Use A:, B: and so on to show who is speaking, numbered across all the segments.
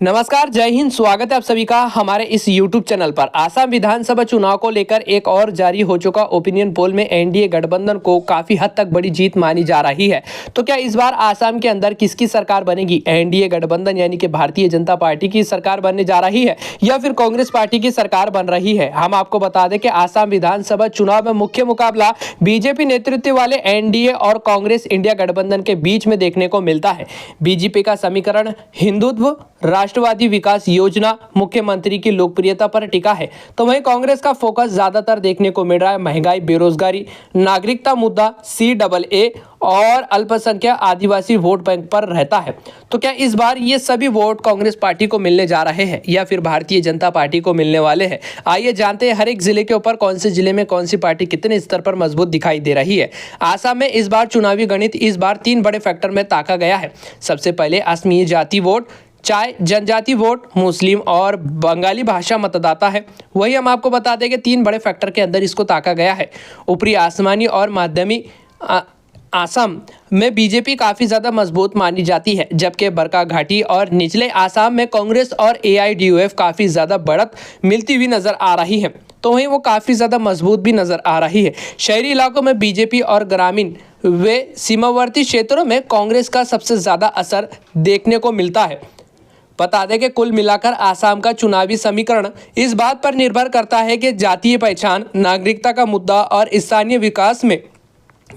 A: नमस्कार, जय हिंद। स्वागत है आप सभी का हमारे इस YouTube चैनल पर। आसाम विधानसभा चुनाव को लेकर एक और जारी हो चुका ओपिनियन पोल में एनडीए गठबंधन को काफी हद तक बड़ी जीत मानी जा रही है। तो क्या इस बार आसाम के अंदर किसकी सरकार बनेगी? एनडीए गठबंधन यानी कि भारतीय जनता पार्टी की सरकार बनने जा रही है या फिर कांग्रेस पार्टी की सरकार बन रही है? हम आपको बता दें कि आसाम विधानसभा चुनाव में मुख्य मुकाबला बीजेपी नेतृत्व वाले एनडीए और कांग्रेस इंडिया गठबंधन के बीच में देखने को मिलता है। बीजेपी का समीकरण हिंदुत्व, राष्ट्रवादी विकास योजना, मुख्यमंत्री की लोकप्रियता पर टिका है, तो वहीं कांग्रेस का फोकस ज्यादातर देखने को मिल रहा है महंगाई, बेरोजगारी, नागरिकता मुद्दा, CAA और अल्पसंख्यक आदिवासी वोट बैंक पर रहता है। तो क्या इस बार ये सभी वोट कांग्रेस पार्टी को मिलने जा रहे हैं या फिर भारतीय जनता पार्टी को मिलने वाले हैं? आइए जानते हैं हर एक जिले के ऊपर कौन से जिले में कौन सी पार्टी कितने स्तर पर मजबूत दिखाई दे रही है। आसाम में इस बार चुनावी गणित इस बार 3 बड़े फैक्टर में ताका गया है। सबसे पहले असमीय जाति वोट, चाय जनजाति वोट, मुस्लिम और बंगाली भाषा मतदाता है। वही हम आपको बता दें कि 3 बड़े फैक्टर के अंदर इसको ताका गया है। ऊपरी आसमानी और माध्यमी आसाम में बीजेपी काफ़ी ज़्यादा मजबूत मानी जाती है, जबकि बरका घाटी और निचले आसाम में कांग्रेस और AIDUF काफ़ी ज़्यादा बढ़त मिलती हुई नज़र आ रही है। तो वहीं वो काफ़ी ज़्यादा मजबूत भी नज़र आ रही है। शहरी इलाकों में बीजेपी और ग्रामीण व सीमावर्ती क्षेत्रों में कांग्रेस का सबसे ज़्यादा असर देखने को मिलता है। बता दें कि कुल मिलाकर आसाम का चुनावी समीकरण इस बात पर निर्भर करता है कि जातीय पहचान, नागरिकता का मुद्दा और स्थानीय विकास में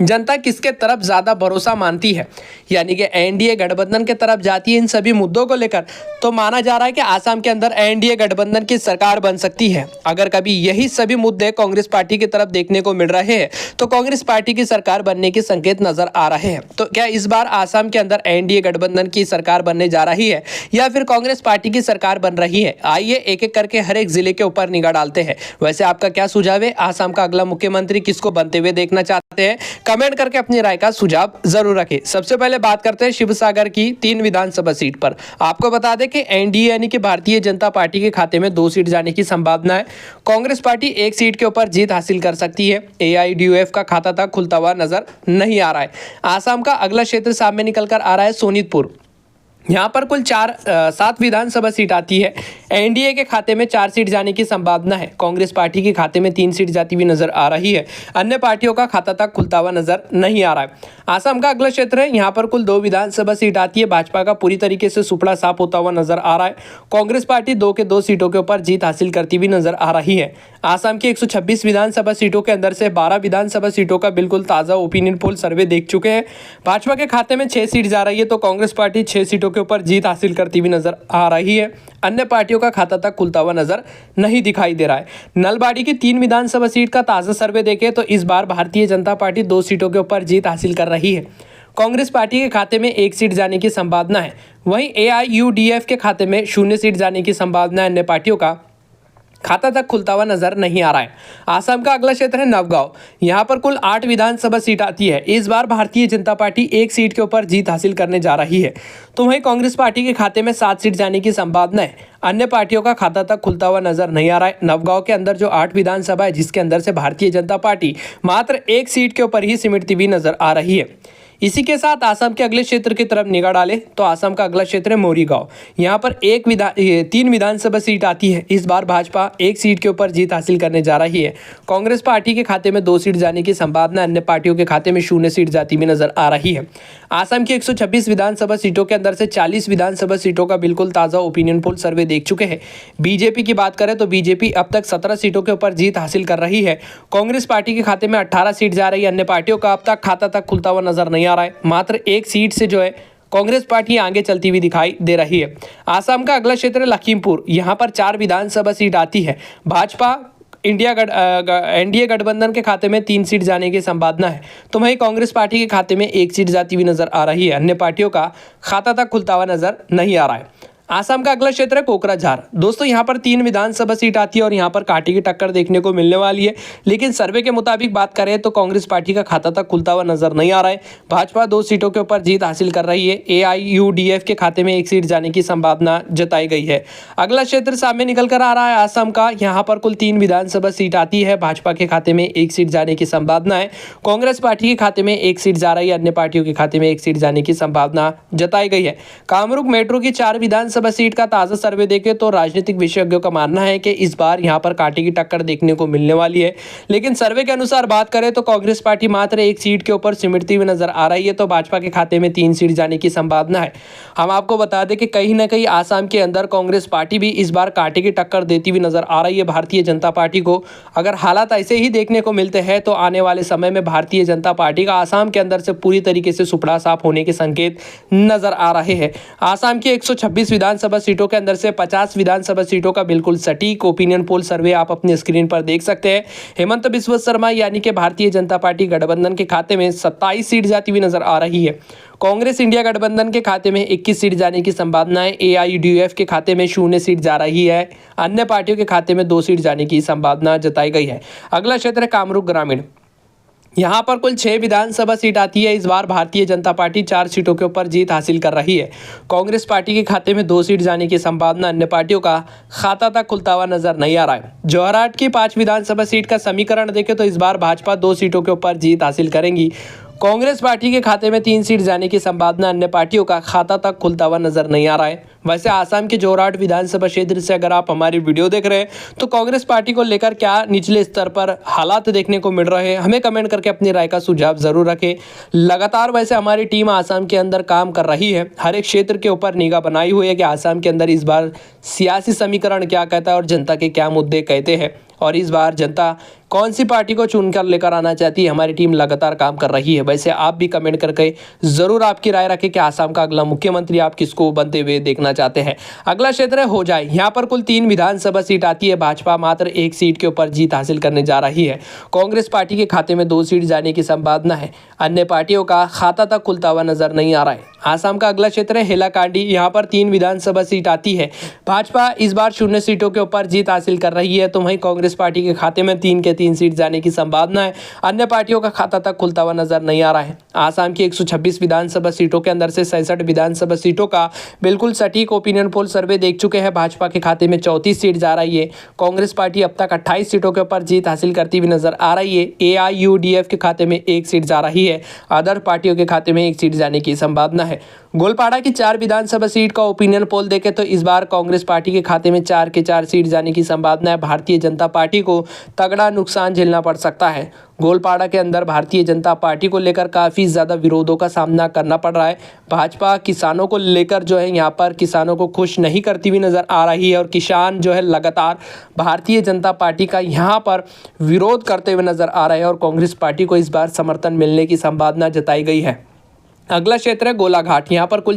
A: जनता किसके तरफ ज़्यादा भरोसा मानती है, यानी कि एनडीए गठबंधन के तरफ जाती है। इन सभी मुद्दों को लेकर तो माना जा रहा है कि आसाम के अंदर एनडीए गठबंधन की सरकार बन सकती है। अगर कभी यही सभी मुद्दे कांग्रेस पार्टी की तरफ देखने को मिल रहे हैं तो कांग्रेस पार्टी की सरकार बनने के संकेत नजर आ रहे हैं। तो क्या इस बार आसाम के अंदर एनडीए गठबंधन की सरकार बनने जा रही है या फिर कांग्रेस पार्टी की सरकार बन रही है? आइए एक एक करके हर एक जिले के ऊपर निगाह डालते हैं। वैसे आपका क्या सुझाव है? आसाम का अगला मुख्यमंत्री किसको बनते हुए देखना चाहते हैं? कमेंट करके अपनी राय का सुझाव जरूर रखें। सबसे पहले बात करते हैं शिवसागर की 3 विधानसभा सीट पर। आपको बता दें कि एनडीए यानी कि भारतीय जनता पार्टी के खाते में 2 सीट जाने की संभावना है। कांग्रेस पार्टी 1 सीट के ऊपर जीत हासिल कर सकती है। AIDUF का खाता तक खुलता हुआ नजर नहीं आ रहा है। आसाम का अगला क्षेत्र सामने निकलकर आ रहा है सोनीतपुर। यहाँ पर कुल 7 विधानसभा सीट आती है। एनडीए के खाते में 4 सीट जाने की संभावना है। कांग्रेस पार्टी के खाते में 3 सीट जाती हुई नजर आ रही है। अन्य पार्टियों का खाता तक खुलता हुआ नजर नहीं आ रहा है। आसाम का अगला क्षेत्र है, यहाँ पर कुल 2 विधानसभा सीट आती है। भाजपा का पूरी तरीके से सुपड़ा साफ होता हुआ नजर आ रहा है। कांग्रेस पार्टी 2 के 2 सीटों के ऊपर जीत हासिल करती हुई नजर आ रही है। आसाम की 126 विधानसभा सीटों के अंदर से 12 विधानसभा सीटों का बिल्कुल ताज़ा ओपिनियन पोल सर्वे देख चुके हैं। भाजपा के खाते में 6 सीट जा रही है तो कांग्रेस पार्टी 6 सीटों के ऊपर जीत हासिल करती हुई नजर आ रही है। अन्य पार्टियों का खाता तक खुलता हुआ नजर नहीं दिखाई दे रहा है। नलबाड़ी की 3 विधानसभा सीट का ताज़ा सर्वे देखें तो इस बार भारतीय जनता पार्टी 2 सीटों के ऊपर जीत हासिल कर रही है। कांग्रेस पार्टी के खाते में 1 सीट जाने की संभावना है। वहीं AIUDF के खाते में 0 सीट जाने की संभावना है। अन्य पार्टियों का खाता तक खुलता हुआ नजर नहीं आ रहा है। आसाम का अगला क्षेत्र है नवगांव। यहाँ पर कुल 8 विधानसभा सीट आती है। इस बार भारतीय जनता पार्टी 1 सीट के ऊपर जीत हासिल करने जा रही है। तो वहीं कांग्रेस पार्टी के खाते में 7 सीट जाने की संभावना है। अन्य पार्टियों का खाता तक खुलता हुआ नजर नहीं आ रहा है। नवगांव के अंदर जो 8 विधानसभा है, जिसके अंदर से भारतीय जनता पार्टी मात्र 1 सीट के ऊपर ही सिमटती हुई नजर आ रही है। इसी के साथ आसाम के अगले क्षेत्र की तरफ निगाह डालें तो आसाम का अगला क्षेत्र है मोरीगांव। यहाँ पर 3 विधानसभा सीट आती है। इस बार भाजपा 1 सीट के ऊपर जीत हासिल करने जा रही है। कांग्रेस पार्टी के खाते में 2 सीट जाने की संभावना, अन्य पार्टियों के खाते में 0 सीट जाती हुई नजर आ रही है। आसाम की 126 विधानसभा सीटों के अंदर से 40 विधानसभा सीटों का बिल्कुल ताज़ा ओपिनियन पोल सर्वे देख चुके हैं। बीजेपी की बात करें तो बीजेपी अब तक 17 सीटों के ऊपर जीत हासिल कर रही है। कांग्रेस पार्टी के खाते में 18 सीट जा रही है। अन्य पार्टियों का अब तक खाता तक खुलता हुआ नजर नहीं आ रहा है। मात्र 1 सीट से जो है कांग्रेस पार्टी आगे चलती हुई दिखाई दे रही है। आसाम का अगला क्षेत्र लखीमपुर। यहाँ पर 4 विधानसभा सीट आती है। भाजपा एनडीए गठबंधन के खाते में 3 सीट जाने की संभावना है। तो वहीं कांग्रेस पार्टी के खाते में 1 सीट जाती हुई नजर आ रही है। अन्य पार्टियों का खाता तक खुलता हुआ नजर नहीं आ रहा है। आसाम का अगला क्षेत्र है कोकराझार। दोस्तों यहाँ पर 3 विधानसभा सीट आती है और यहाँ पर कांटे की टक्कर देखने को मिलने वाली है। लेकिन सर्वे के मुताबिक बात करें तो कांग्रेस पार्टी का खाता तक खुलता हुआ नजर नहीं आ रहा है। भाजपा 2 सीटों के ऊपर जीत हासिल कर रही है। AIUDF के खाते में 1 सीट जाने की संभावना जताई गई है। अगला क्षेत्र सामने निकल कर आ रहा है आसाम का। यहाँ पर कुल 3 विधानसभा सीट आती है। भाजपा के खाते में 1 सीट जाने की संभावना है। कांग्रेस पार्टी के खाते में 1 सीट जा रही है। अन्य पार्टियों के खाते में 1 सीट जाने की संभावना जताई गई है। कामरूप मेट्रो की 4 विधानसभा विधानसभा सीट का ताज़ा सर्वे देखें तो राजनीतिक विशेषज्ञों का मानना है कि इस बार यहां पर कांटे की टक्कर देखने को मिलने वाली है। लेकिन सर्वे के अनुसार बात करें तो कांग्रेस पार्टी मात्र एक सीट के ऊपर सिमटती हुई नजर आ रही है, तो भाजपा के खाते में 3 सीट जाने की संभावना है। हम आपको बता दें कि कहीं ना कहीं आसाम के अंदर कांग्रेस पार्टी भी इस बार कांटे की टक्कर देती हुई नजर आ रही है भारतीय जनता पार्टी को। अगर हालात ऐसे ही देखने को मिलते हैं तो आने वाले समय में भारतीय जनता पार्टी का आसाम के अंदर से पूरी तरीके से सुपड़ा साफ होने के संकेत नजर आ रहे हैं। आसाम की 126 विधानसभा सीटों के अंदर से 50 विधानसभा सीटों का बिल्कुल सटीक ओपिनियन पोल सर्वे आप अपनी स्क्रीन पर देख सकते हैं। हेमंत बिस्वा शर्मा यानी कि भारतीय जनता पार्टी गठबंधन के खाते में 27 सीट जाती हुई नजर आ रही है। कांग्रेस इंडिया गठबंधन के खाते में 21 सीट जाने की संभावना है। AIUDF के खाते में 0 सीट जा रही है। अन्य पार्टियों के खाते में 2 सीट जाने की संभावना जताई गई है। अगला क्षेत्र है कामरूप ग्रामीण। यहाँ पर कुल 6 विधानसभा सीट आती है। इस बार भारतीय जनता पार्टी 4 सीटों के ऊपर जीत हासिल कर रही है। कांग्रेस पार्टी के खाते में 2 सीट जाने की संभावना, अन्य पार्टियों का खाता तक खुलता हुआ नजर नहीं आ रहा है। जोरहाट की 5 विधानसभा सीट का समीकरण देखें तो इस बार भाजपा 2 सीटों के ऊपर जीत हासिल करेंगी। कांग्रेस पार्टी के खाते में 3 सीट जाने की संभावना, अन्य पार्टियों का खाता तक खुलता हुआ नजर नहीं आ रहा है। वैसे आसाम के जोरहाट विधानसभा क्षेत्र से अगर आप हमारी वीडियो देख रहे हैं तो कांग्रेस पार्टी को लेकर क्या निचले स्तर पर हालात देखने को मिल रहे हैं, हमें कमेंट करके अपनी राय का सुझाव जरूर रखें। लगातार वैसे हमारी टीम आसाम के अंदर काम कर रही है, हर एक क्षेत्र के ऊपर निगाह बनाई हुई है कि आसाम के अंदर इस बार सियासी समीकरण क्या कहता है और जनता के क्या मुद्दे कहते हैं, और इस बार जनता कौन सी पार्टी को चुनकर लेकर आना चाहती है। हमारी टीम लगातार काम कर रही है। वैसे आप भी कमेंट करके जरूर आपकी राय रखें कि आसाम का अगला मुख्यमंत्री आप किसको बनते हुए देखना चाहते हैं। अगला क्षेत्र है होजाई। यहाँ पर कुल 3 विधानसभा सीट आती है। भाजपा मात्र 1 सीट के ऊपर जीत हासिल करने जा रही है। कांग्रेस पार्टी के खाते में 2 सीट जाने की संभावना है। अन्य पार्टियों का खाता तक खुलता हुआ नजर नहीं आ रहा है। आसाम का अगला क्षेत्र है हेलाकांडी। यहाँ पर 3 विधानसभा सीट आती है। भाजपा इस बार 0 सीटों के ऊपर जीत हासिल कर रही है, तो वहीं कांग्रेस पार्टी के खाते में 3 के 3 सीट जाने की संभावना है। अन्य पार्टियों का खाता तक खुलता हुआ नजर नहीं आ रहा है। आसाम की 126 विधानसभा सीटों के अंदर से 66 विधानसभा सीटों का बिल्कुल सटीक ओपिनियन पोल सर्वे देख चुके हैं। भाजपा के खाते में 34 सीट जा रही है। कांग्रेस पार्टी अब तक 28 सीटों के ऊपर जीत हासिल करती हुई नजर आ रही है। AIUDF के खाते में 1 सीट जा रही है। अदर पार्टियों के खाते में 1 सीट जाने की संभावना है। गोलपाड़ा की 4 विधानसभा सीट का ओपिनियन पोल देखें तो इस बार कांग्रेस पार्टी के खाते में 4 के 4 सीट जाने की संभावना है। भारतीय जनता पार्टी को तगड़ा नुकसान झेलना पड़ सकता है। गोलपाड़ा के अंदर भारतीय जनता पार्टी को लेकर काफ़ी ज़्यादा विरोधों का सामना करना पड़ रहा है। भाजपा किसानों को लेकर जो है यहाँ पर किसानों को खुश नहीं करती हुई नज़र आ रही है, और किसान जो है लगातार भारतीय जनता पार्टी का यहाँ पर विरोध करते हुए नज़र आ रहे हैं, और कांग्रेस पार्टी को इस बार समर्थन मिलने की संभावना जताई गई है। अगला क्षेत्र है गोलाघाट। यहाँ पर कुल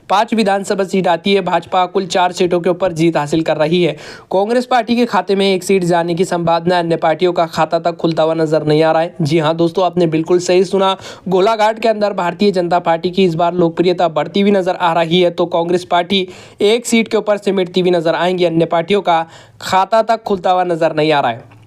A: 5 विधानसभा सीट आती है। भाजपा कुल 4 सीटों के ऊपर जीत हासिल कर रही है। कांग्रेस पार्टी के खाते में 1 सीट जाने की संभावना है। अन्य पार्टियों का खाता तक खुलता हुआ नजर नहीं आ रहा है। जी हाँ दोस्तों, आपने बिल्कुल सही सुना। गोलाघाट के अंदर भारतीय जनता पार्टी की इस बार लोकप्रियता बढ़ती हुई नजर आ रही है, तो कांग्रेस पार्टी 1 सीट के ऊपर सिमटती हुई नजर आएंगी। अन्य पार्टियों का खाता तक खुलता हुआ नजर नहीं आ रहा है।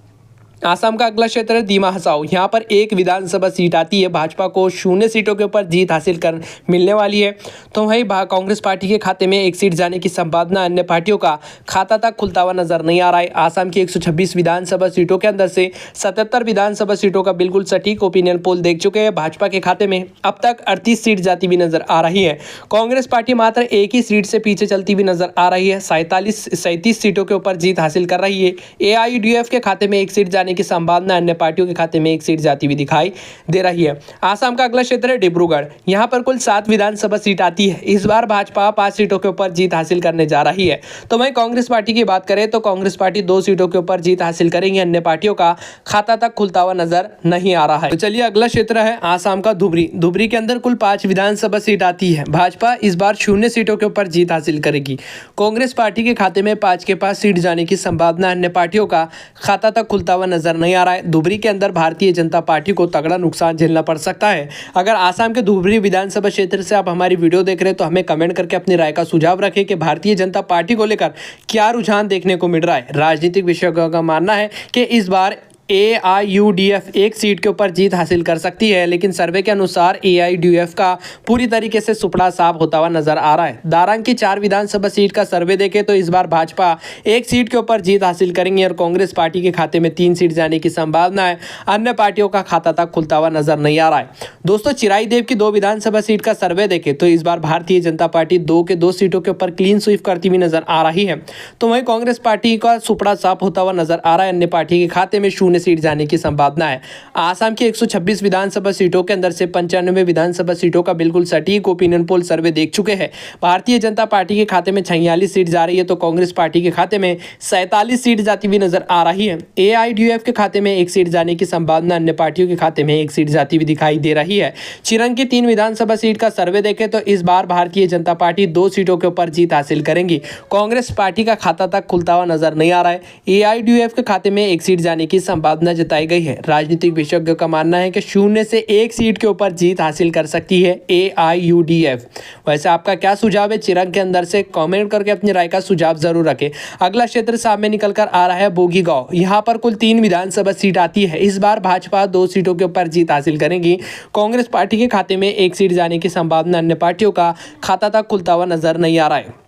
A: आसाम का अगला क्षेत्र है दीमा हसाओ। यहाँ पर 1 विधानसभा सीट आती है। भाजपा को 0 सीटों के ऊपर जीत हासिल कर मिलने वाली है, तो वहीं कांग्रेस पार्टी के खाते में 1 सीट जाने की संभावना, अन्य पार्टियों का खाता तक खुलता हुआ नजर नहीं आ रहा है। आसाम की 126 विधानसभा सीटों के अंदर से 77 विधानसभा सीटों का बिल्कुल सटीक ओपिनियन पोल देख चुके हैं। भाजपा के खाते में अब तक 38 सीट जाती हुई नजर आ रही है। कांग्रेस पार्टी मात्र 1 ही सीट से पीछे चलती हुई नजर आ रही है। 37 सीटों के ऊपर जीत हासिल कर रही है। AIUDF के खाते में 1 सीट जाने की संभावना, अन्य पार्टियों के खाते में 1 सीट जाती हुई दिखाई दे रही है। आसाम का अगला क्षेत्र है डिब्रूगढ़। यहां पर कुल 7 विधानसभा सीट आती है। इस बार भाजपा 5 सीटों के ऊपर जीत हासिल करने जा रही है, तो वहीं कांग्रेस पार्टी की बात करें तो कांग्रेस पार्टी 2 सीटों के ऊपर जीत हासिल करेंगे। अन्य पार्टियों का खाता तक खुलता हुआ नजर नहीं आ रहा है। तो चलिए अगला क्षेत्र है आसाम का धुबरी। धुबरी के अंदर कुल 5 विधानसभा सीट आती है। भाजपा इस बार 0 सीटों के ऊपर जीत हासिल करेगी। कांग्रेस पार्टी के खाते में 5 के 5 सीट जाने की संभावना, अन्य पार्टियों का खाता तक खुलता हुआ नजर नहीं आ रहा है। धुबरी के अंदर भारतीय जनता पार्टी को तगड़ा नुकसान झेलना पड़ सकता है। अगर आसाम के धुबरी विधानसभा क्षेत्र से आप हमारी वीडियो देख रहे हैं तो हमें कमेंट करके अपनी राय का सुझाव रखें कि भारतीय जनता पार्टी को लेकर क्या रुझान देखने को मिल रहा है। राजनीतिक विशेषज्ञों का मानना है कि इस बार AIUDF एक सीट के ऊपर जीत हासिल कर सकती है, लेकिन सर्वे के अनुसार AIUDF का पूरी तरीके से सुपड़ा साफ होता हुआ नजर आ रहा है। दारंग की 4 विधानसभा सीट का सर्वे देखें तो इस बार भाजपा एक सीट के ऊपर जीत हासिल करेंगे और कांग्रेस पार्टी के खाते में 3 सीट जाने की संभावना है। अन्य पार्टियों का खाता तक खुलता हुआ नजर नहीं आ रहा है। दोस्तों, चिराई देव की 2 विधानसभा सीट का सर्वे देखें तो इस बार भारतीय जनता पार्टी 2 के 2 सीटों के ऊपर क्लीन स्वीप करती हुई नजर आ रही है, तो वहीं कांग्रेस पार्टी का सुपड़ा साफ होता हुआ नजर आ रहा है। अन्य पार्टी के खाते में 0 सीट जाने की संभावना है। आसाम की 126 विधानसभा सीटों के अंदर से 95 विधानसभा सीटों का बिल्कुल सटीक ओपिनियन पोल सर्वे देख चुके हैं। भारतीय जनता पार्टी के खाते में 46 सीट जा रही है, तो कांग्रेस पार्टी के खाते में 47 सीट जाती हुई नजर आ रही है। AIUDF के खाते में 1 सीट जाने की संभावना, अन्य पार्टियों के खाते में 1 सीट जाती हुई दिखाई दे रही है। चिरंग की 3 विधानसभा सीट का सर्वे देखें तो इस बार भारतीय जनता पार्टी 2 सीटों के ऊपर जीत हासिल करेंगी। कांग्रेस पार्टी का खाता तक खुलता हुआ नजर नहीं आ रहा है। AIUDF के खाते में 1 सीट जाने की संभावना जताई गई है। राजनीतिक विशेषज्ञों का मानना है कि 0 से 1 सीट के ऊपर जीत हासिल कर सकती है AIUDF। वैसे आपका क्या सुझाव है? चिरंग के अंदर से कमेंट करके अपनी राय का सुझाव जरूर रखें। अगला क्षेत्र सामने निकलकर आ रहा है बोगीगांव। यहाँ पर कुल 3 विधानसभा सीट आती है। इस बार भाजपा 2 सीटों के ऊपर जीत हासिल करेगी। कांग्रेस पार्टी के खाते में 1 सीट जाने की संभावना, अन्य पार्टियों का खाता तक खुलता हुआ नजर नहीं आ रहा है।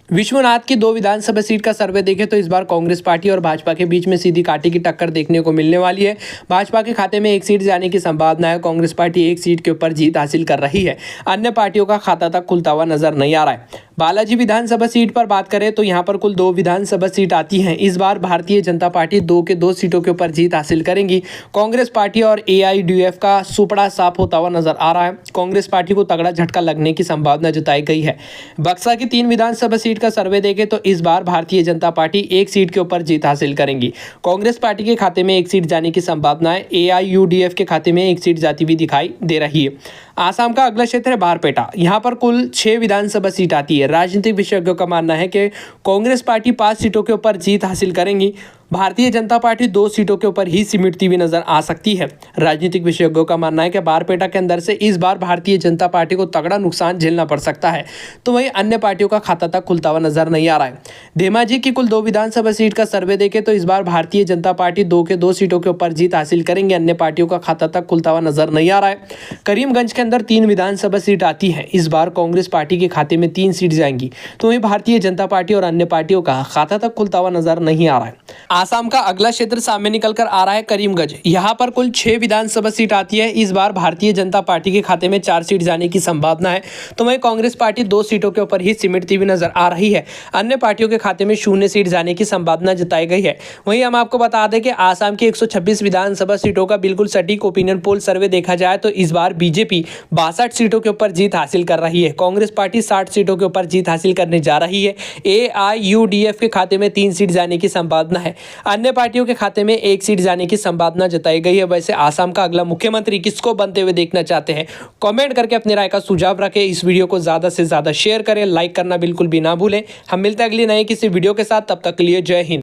A: विश्वनाथ की 2 विधानसभा सीट का सर्वे देखें तो इस बार कांग्रेस पार्टी और भाजपा के बीच में सीधी कांटे की टक्कर देखने को मिलने वाली है। भाजपा के खाते में 1 सीट जाने की संभावना है। कांग्रेस पार्टी 1 सीट के ऊपर जीत हासिल कर रही है। अन्य पार्टियों का खाता तक खुलता हुआ नजर नहीं आ रहा है। बालाजी विधानसभा सीट पर बात करें तो यहाँ पर कुल 2 विधानसभा सीट आती हैं। इस बार भारतीय जनता पार्टी 2 के 2 सीटों के ऊपर जीत हासिल करेंगी। कांग्रेस पार्टी और AIUDF का सुपड़ा साफ होता हुआ नजर आ रहा है। कांग्रेस पार्टी को तगड़ा झटका लगने की संभावना जताई गई है। बक्सा की 3 विधानसभा सीट का सर्वे देखें तो इस बार भारतीय जनता पार्टी 1 सीट के ऊपर जीत हासिल करेंगी। कांग्रेस पार्टी के खाते में 1 सीट जाने की संभावना है। AIUDF के खाते में 1 सीट जाती हुई दिखाई दे रही है। आसाम का अगला क्षेत्र है बारपेटा। यहाँ पर कुल 6 विधानसभा सीट आती है। राजनीतिक विशेषज्ञों का मानना है कि कांग्रेस पार्टी 5 सीटों के ऊपर जीत हासिल करेंगी। भारतीय जनता पार्टी 2 सीटों के ऊपर ही सिमटती हुई नजर आ सकती है। राजनीतिक विशेषज्ञों का मानना है कि बारपेटा के अंदर से इस बार भारतीय जनता पार्टी को तगड़ा नुकसान झेलना पड़ सकता है, तो वहीं अन्य पार्टियों का खाता तक खुलता हुआ नजर नहीं आ रहा है। धेमाजी की कुल 2 विधानसभा सीट का सर्वे देखें तो इस बार भारतीय जनता पार्टी 2 के 2 सीटों के ऊपर जीत हासिल करेंगे। अन्य पार्टियों का खाता तक खुलता हुआ नजर नहीं आ रहा है। करीमगंज के अंदर 3 विधानसभा सीट आती है। इस बार कांग्रेस पार्टी के खाते में 3 सीट जाएंगी, तो वहीं भारतीय जनता पार्टी और अन्य पार्टियों का खाता तक खुलता हुआ नजर नहीं आ रहा है। आसाम का अगला क्षेत्र सामने निकलकर आ रहा है करीमगंज। यहाँ पर कुल 6 विधानसभा सीट आती है। इस बार भारतीय जनता पार्टी के खाते में 4 सीट जाने की संभावना है, तो वहीं कांग्रेस पार्टी 2 सीटों के ऊपर ही सिमटती हुई नजर आ रही है। अन्य पार्टियों के खाते में 0 सीट जाने की संभावना जताई गई है। वहीं हम आपको बता दें कि आसाम की 126 विधानसभा सीटों का बिल्कुल सटीक ओपिनियन पोल सर्वे देखा जाए तो इस बार बीजेपी 62 सीटों के ऊपर जीत हासिल कर रही है। कांग्रेस पार्टी 60 सीटों के ऊपर जीत हासिल करने जा रही है। AIUDF के खाते में 3 सीट जाने की संभावना है। अन्य पार्टियों के खाते में 1 सीट जाने की संभावना जताई गई है। वैसे आसाम का अगला मुख्यमंत्री किसको बनते हुए देखना चाहते हैं? कमेंट करके अपनी राय का सुझाव रखें। इस वीडियो को ज्यादा से ज्यादा शेयर करें, लाइक करना बिल्कुल भी ना भूलें। हम मिलते हैं अगली नए किसी वीडियो के साथ, तब तक के लिए जय हिंद।